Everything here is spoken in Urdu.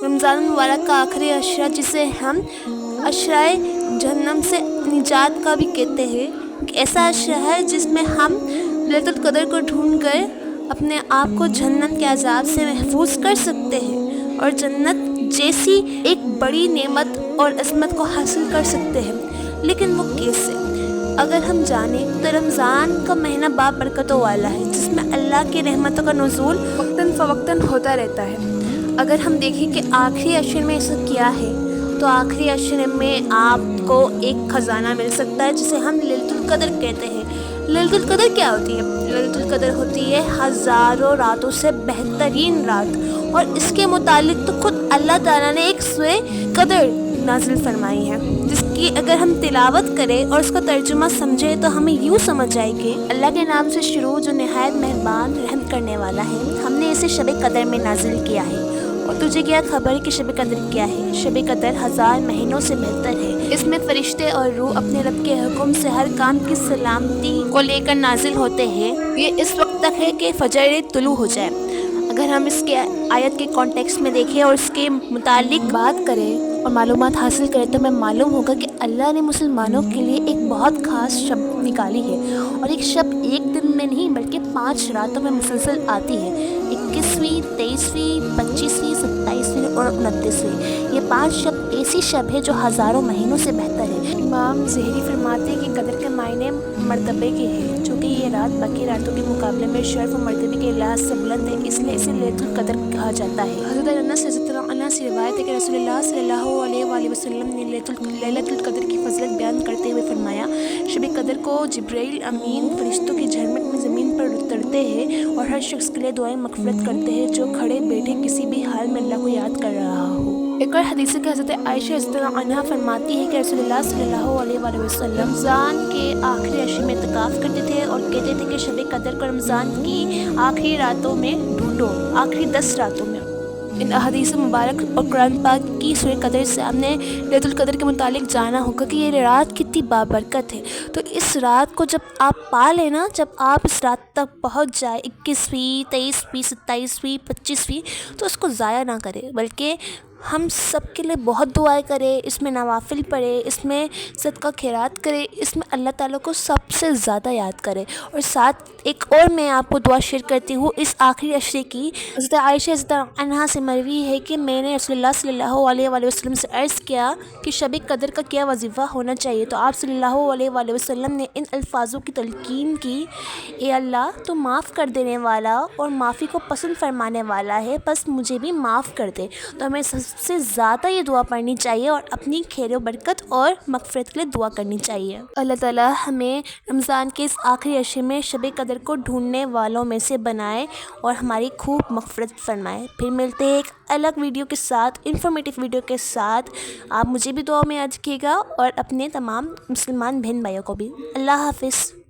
رمضان المبارک کا آخری عشرہ، جسے ہم عشرۂ جہنم سے نجات کا بھی کہتے ہیں، ایک ایسا عشرہ ہے جس میں ہم لیلۃ القدر کو ڈھونڈ کر اپنے آپ کو جہنم کے عذاب سے محفوظ کر سکتے ہیں اور جنت جیسی ایک بڑی نعمت اور عظمت کو حاصل کر سکتے ہیں۔ لیکن وہ کیسے؟ اگر ہم جانیں تو رمضان کا مہینہ بابرکتوں والا ہے، جس میں اللہ کی رحمتوں کا نزول وقتاً فوقتاً ہوتا رہتا ہے۔ اگر ہم دیکھیں کہ آخری عشرے میں ایسا کیا ہے، تو آخری عشرے میں آپ کو ایک خزانہ مل سکتا ہے جسے ہم لیلۃ القدر کہتے ہیں۔ لیلۃ القدر کیا ہوتی ہے؟ لیلۃ القدر ہوتی ہے ہزاروں راتوں سے بہترین رات، اور اس کے متعلق تو خود اللہ تعالیٰ نے ایک سورہ قدر نازل فرمائی ہے، جس کی اگر ہم تلاوت کریں اور اس کا ترجمہ سمجھیں تو ہمیں یوں سمجھ آئے کہ اللہ کے نام سے شروع، جو نہایت مہربان رحم کرنے والا ہے۔ ہم نے اسے شب قدر میں نازل کیا ہے، اور تجھے کیا خبر کہ شب قدر کیا ہے؟ شب قدر 1000 مہینوں سے بہتر ہے۔ اس میں فرشتے اور روح اپنے رب کے حکم سے ہر کام کی سلامتی کو لے کر نازل ہوتے ہیں۔ یہ اس وقت تک ہے کہ فجر طلوع ہو جائے۔ اگر ہم اس کے آیت کے کانٹیکسٹ میں دیکھیں اور اس کے متعلق بات کریں اور معلومات حاصل کریں، تو ہمیں معلوم ہوگا کہ اللہ نے مسلمانوں کے لیے ایک بہت خاص شب نکالی ہے، اور ایک شب ایک دن میں نہیں بلکہ 5 راتوں میں مسلسل آتی ہے۔ 21ویں، 23ویں، 25ویں، 27ویں اور 29ویں، یہ 5 شب ایسی شب ہے جو ہزاروں مہینوں سے بہتر ہے۔ امام زہری فرماتے ہیں کہ قدر کے معنی مرتبے کے ہیں، چونکہ یہ رات باقی راتوں کے مقابلے میں شرف و مرتبے کے لحاظ سے بلند ہے، اس لیے اسے لیلۃ القدر کہا جاتا ہے۔ حضرت انس رضی اللہ عنہ سے روایت ہے کہ رسول اللہ صلی اللہ علیہ وآلہ وسلم نے لیلۃ القدر کی فضیلت بیان کرتے ہوئے فرمایا، شب قدر کو جبرائیل امین فرشتوں کی جھرمٹ میں زمین پر اترتے ہیں اور ہر شخص کے لیے دعائیں مغفرت کرتے ہیں جو کھڑے بیٹھے کسی بھی حال میں اللہ کو یاد کر رہا ہو۔ ایک اور حدیث ہے کہ حضرت عائشہ رضی اللہ عنہا فرماتی ہے کہ رسول اللہ صلی اللہ علیہ وآلہ وسلم رمضان کے آخری عشرے میں اعتکاف کرتے تھے اور کہتے تھے کہ شب قدر کو رمضان کی آخری راتوں میں ڈھونڈو، آخری 10 راتوں میں۔ ان احادیث مبارک اور قرآن پاک کی سورہ قدر سے ہم نے لیلۃ القدر کے متعلق جانا ہوگا کہ یہ رات کتنی بابرکت ہے۔ تو اس رات کو جب آپ پا لیں نا، جب آپ اس رات تک پہنچ جائے، 21ویں، 23ویں، 27ویں، 25ویں، تو اس کو ضائع نہ کریں، بلکہ ہم سب کے لیے بہت دعائیں کریں، اس میں نوافل پڑھیں، اس میں صدقہ خیرات کریں، اس میں اللہ تعالیٰ کو سب سے زیادہ یاد کریں۔ اور ساتھ ایک اور میں آپ کو دعا شیئر کرتی ہوں اس آخری عشرے کی۔ حضرت عائشہ رضی اللہ عنہا سے مروی ہے کہ میں نے رسول اللہ صلی اللہ علیہ وآلہ وسلم سے عرض کیا کہ شب قدر کا کیا وظیفہ ہونا چاہیے، تو آپ صلی اللہ علیہ وآلہ وسلم نے ان الفاظوں کی تلقین کی، اے اللہ تو معاف کر دینے والا اور معافی کو پسند فرمانے والا ہے، بس مجھے بھی معاف کر دے۔ تو ہمیں سب سے زیادہ یہ دعا پڑھنی چاہیے اور اپنی خیر و برکت اور مغفرت کے لیے دعا کرنی چاہیے۔ اللہ تعالیٰ ہمیں رمضان کے اس آخری عشرے میں شب قدر کو ڈھونڈنے والوں میں سے بنائے اور ہماری خوب مغفرت فرمائے۔ پھر ملتے ہیں ایک الگ ویڈیو کے ساتھ، انفارمیٹیو ویڈیو کے ساتھ۔ آپ مجھے بھی دعا میں یاد رکھیے گا اور اپنے تمام مسلمان بہن بھائیوں کو بھی۔ اللہ حافظ۔